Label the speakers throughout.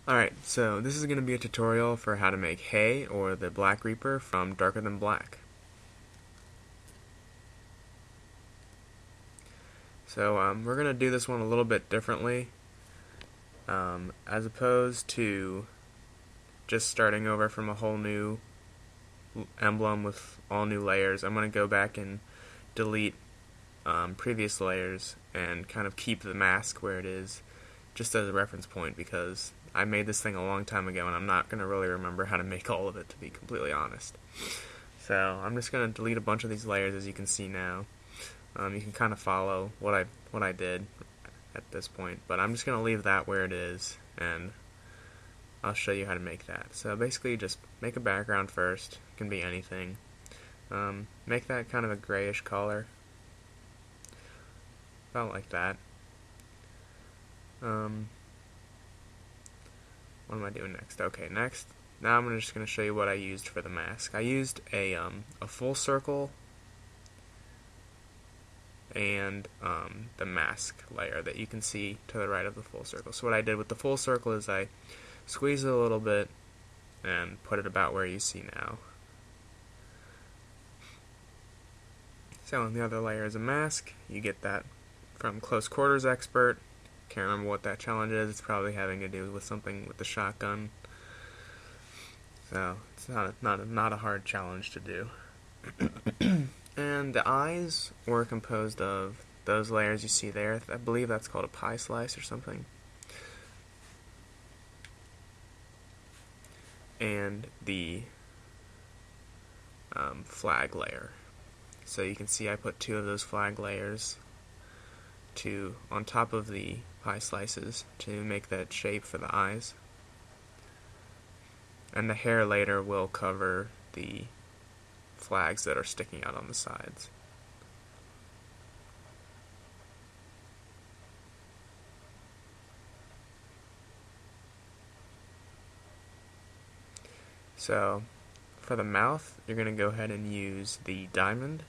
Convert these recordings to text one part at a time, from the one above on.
Speaker 1: Alright, so this is going to be a tutorial for how to make hay, or the Black Reaper, from Darker Than Black. So we're going to do this one a little bit differently. As opposed to just starting over from a whole new emblem with all new layers, I'm going to go back and delete previous layers and kind of keep the mask where it is, just as a reference point, because I made this thing a long time ago and I'm not going to really remember how to make all of it, to be completely honest. So I'm just going to delete a bunch of these layers, as you can see now. You can kind of follow what I did at this point, but I'm just going to leave that where it is, and I'll show you how to make that. So basically, just make a background first. It can be anything. Make that kind of a grayish color, about like that. What am I doing next? Okay, next. Now I'm just going to show you what I used for the mask. I used a full circle and the mask layer that you can see to the right of the full circle. So what I did with the full circle is I squeezed it a little bit and put it about where you see now. So on the other layer is a mask. You get that from Close Quarters Expert. Can't remember what that challenge is. It's probably having to do with something with the shotgun. So it's not a hard challenge to do. And the eyes were composed of those layers you see there. I believe that's called a pie slice or something. And the flag layer. So you can see I put two of those flag layers on top of the pie slices to make that shape for the eyes. And the hair later will cover the flags that are sticking out on the sides. So for the mouth, you're going to go ahead and use the diamond.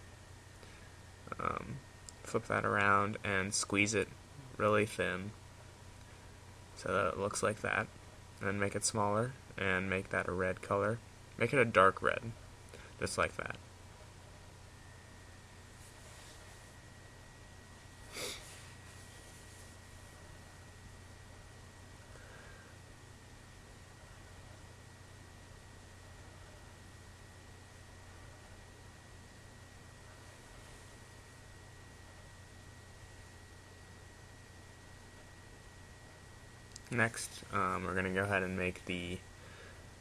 Speaker 1: Flip that around and squeeze it really thin so that it looks like that, and make it smaller and make that a red color. Make it a dark red, just like that. Next, we're going to go ahead and make the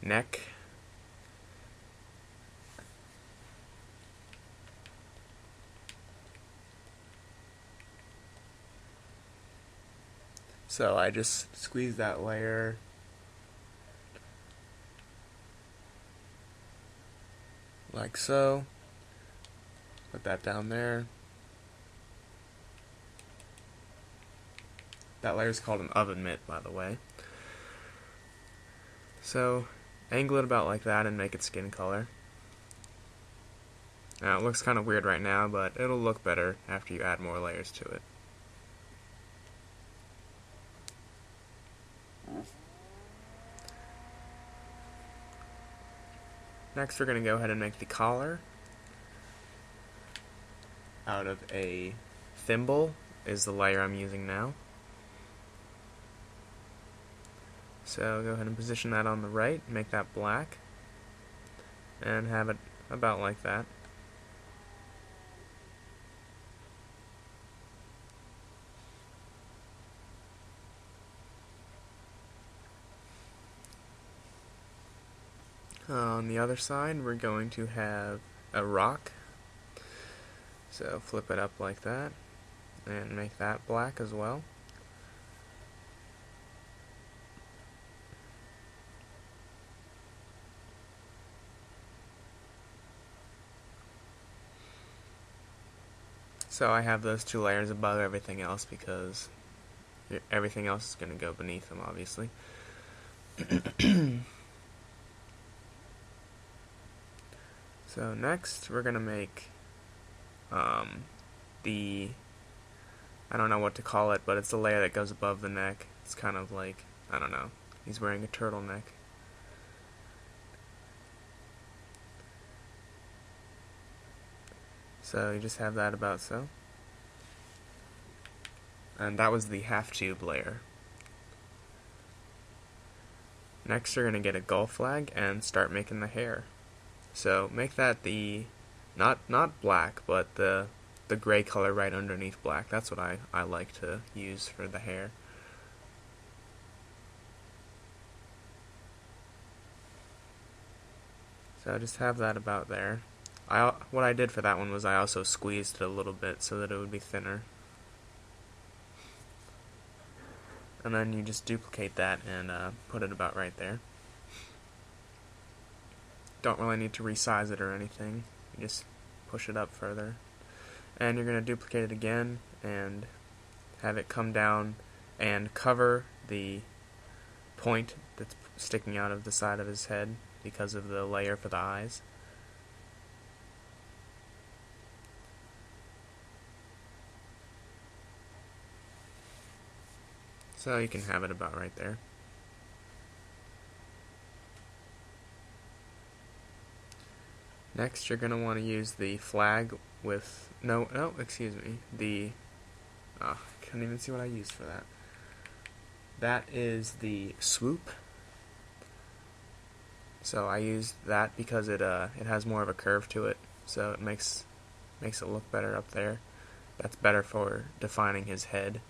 Speaker 1: neck. So I just squeeze that layer like so. Put that down there. That layer is called an oven mitt, by the way. So angle it about like that and make it skin color. Now it looks kind of weird right now, but it'll look better after you add more layers to it. Next, we're going to go ahead and make the collar out of a thimble, is the layer I'm using now. So go ahead and position that on the right, make that black, and have it about like that. On the other side, we're going to have a rock. So flip it up like that, and make that black as well. So I have those two layers above everything else because everything else is going to go beneath them, obviously. So next we're going to make I don't know what to call it, but it's the layer that goes above the neck. It's kind of like, I don't know, He's wearing a turtleneck. So you just have that about so. And that was the half tube layer. Next you're going to get a gull flag and start making the hair. So make that the, not black, but the gray color right underneath black. That's what I like to use for the hair. So just have that about there. What I did for that one was I also squeezed it a little bit so that it would be thinner. And then you just duplicate that and put it about right there. Don't really need to resize it or anything. You just push it up further. And you're going to duplicate it again and have it come down and cover the point that's sticking out of the side of his head because of the layer for the eyes. So you can have it about right there. Next, you're going to want to use the flag with, excuse me, I couldn't even see what I used for that. That is the swoop. So I used that because it has more of a curve to it, so it makes it look better up there. That's better for defining his head.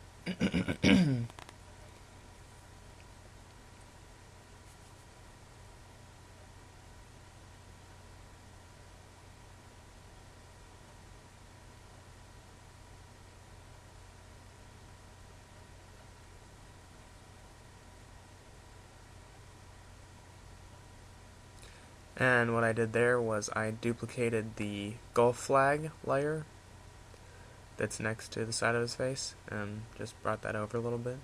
Speaker 1: And what I did there was I duplicated the Gulf flag layer that's next to the side of his face and just brought that over a little bit.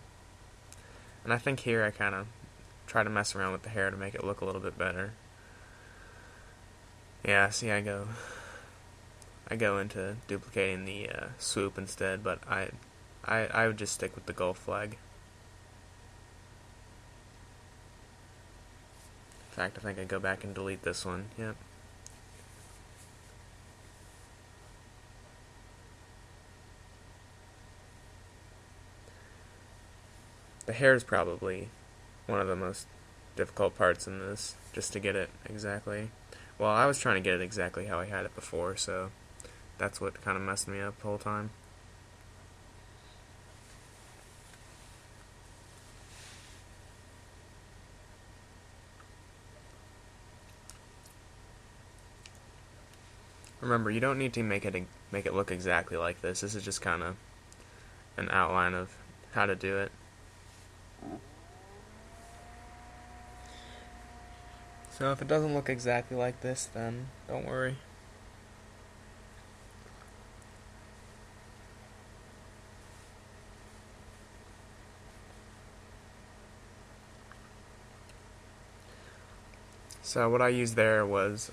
Speaker 1: And I think here I kind of try to mess around with the hair to make it look a little bit better. Yeah, see, I go into duplicating the swoop instead, but I would just stick with the Gulf flag. In fact, I think I'd go back and delete this one. Yep. The hair is probably one of the most difficult parts in this, just to get it exactly. Well, I was trying to get it exactly how I had it before, so that's what kind of messed me up the whole time. Remember, you don't need to make it look exactly like this. This is just kind of an outline of how to do it. So if it doesn't look exactly like this, then don't worry. So what I used there was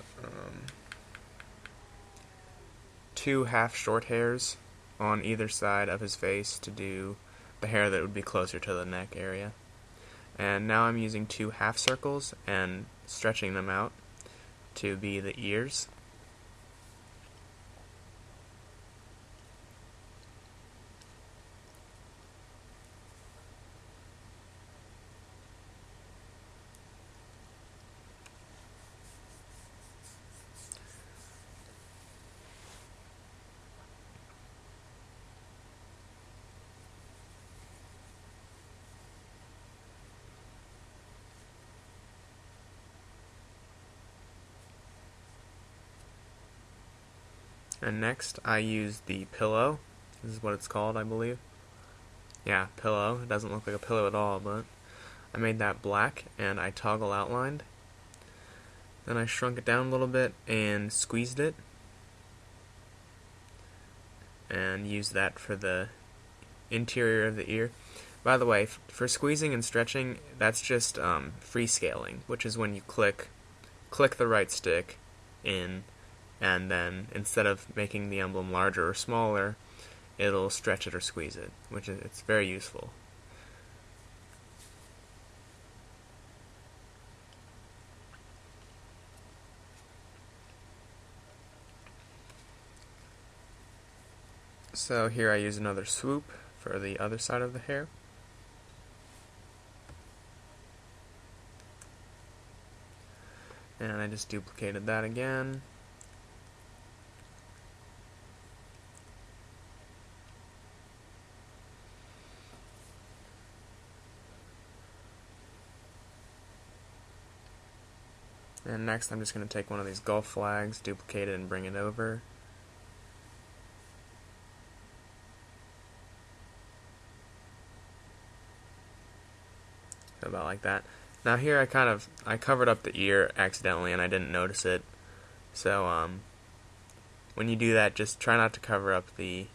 Speaker 1: 2 half short hairs on either side of his face to do the hair that would be closer to the neck area. And now I'm using 2 half circles and stretching them out to be the ears. And next I use the pillow. This is what it's called, I believe. Yeah, pillow. It doesn't look like a pillow at all, but I made that black and I toggle outlined. Then I shrunk it down a little bit and squeezed it. And used that for the interior of the ear. By the way, for squeezing and stretching, that's just free scaling, which is when you click the right stick in, and then instead of making the emblem larger or smaller, it'll stretch it or squeeze it, which is it's very useful. So here I use another swoop for the other side of the hair. And I just duplicated that again. And next I'm just going to take one of these golf flags, duplicate it, and bring it over. So about like that. Now here I covered up the ear accidentally and I didn't notice it. So when you do that, just try not to cover up the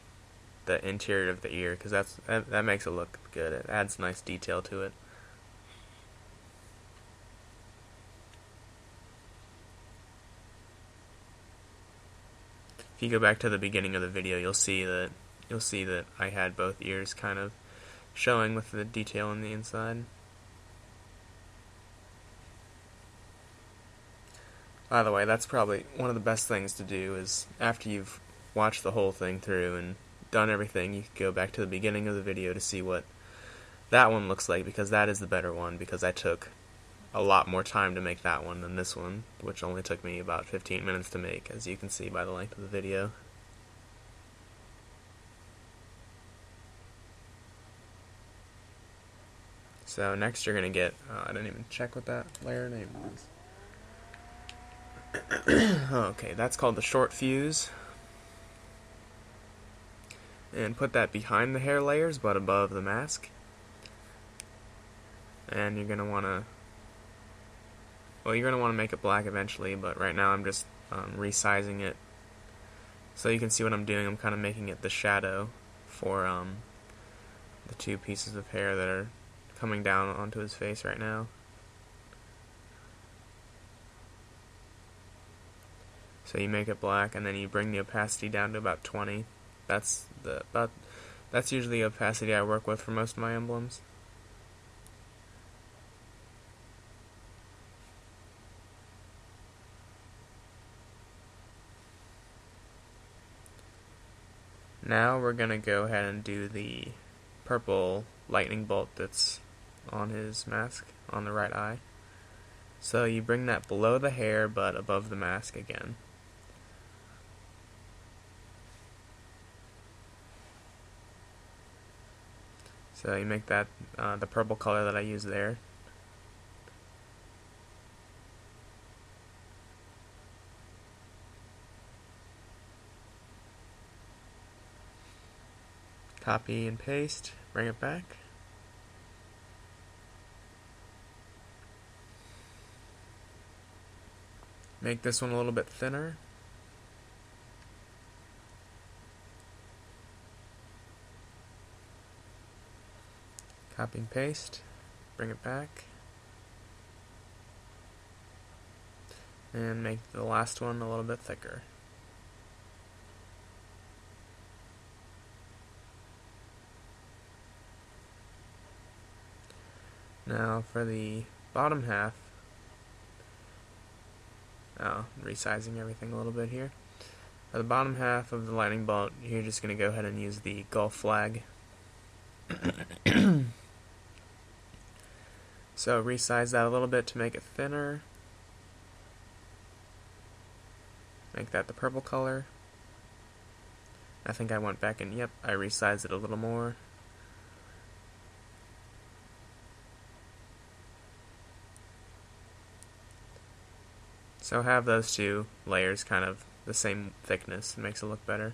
Speaker 1: interior of the ear, because that makes it look good. It adds nice detail to it. If you go back to the beginning of the video, you'll see that I had both ears kind of showing with the detail on the inside. By the way, that's probably one of the best things to do, is after you've watched the whole thing through and done everything, you can go back to the beginning of the video to see what that one looks like, because that is the better one, because I took a lot more time to make that one than this one, which only took me about 15 minutes to make, as you can see by the length of the video. So next you're going to get, I didn't even check what that layer name was. Okay, that's called the short fuse. And put that behind the hair layers, but above the mask. And you're going to want to, well, you're going to want to make it black eventually, but right now I'm just resizing it. So you can see what I'm doing. I'm kind of making it the shadow for the two pieces of hair that are coming down onto his face right now. So you make it black, and then you bring the opacity down to about 20. That's usually the opacity I work with for most of my emblems. Now we're going to go ahead and do the purple lightning bolt that's on his mask, on the right eye. So you bring that below the hair, but above the mask again. So you make that the purple color that I use there. Copy and paste, bring it back. Make this one a little bit thinner. Copy and paste, bring it back. And make the last one a little bit thicker. Now for the bottom half, resizing everything a little bit here. For the bottom half of the lightning bolt, you're just going to go ahead and use the golf flag. So resize that a little bit to make it thinner. Make that the purple color. I think I went back and, yep, I resized it a little more. So have those two layers kind of the same thickness. It makes it look better.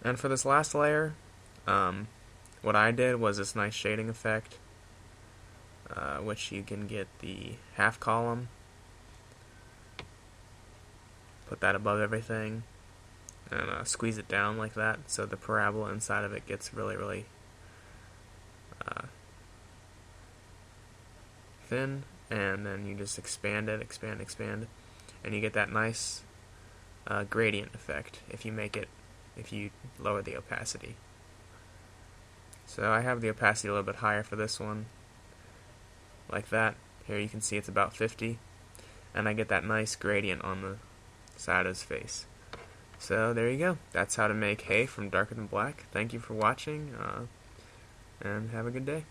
Speaker 1: And for this last layer, what I did was this nice shading effect, which you can get the half column. Put that above everything, and squeeze it down like that, so the parabola inside of it gets really, really thin, and then you just expand it, expand, and you get that nice gradient effect if you lower the opacity. So I have the opacity a little bit higher for this one, like that. Here you can see it's about 50, and I get that nice gradient on the side of his face. So there you go. That's how to make hay from Darker Than Black. Thank you for watching, and have a good day.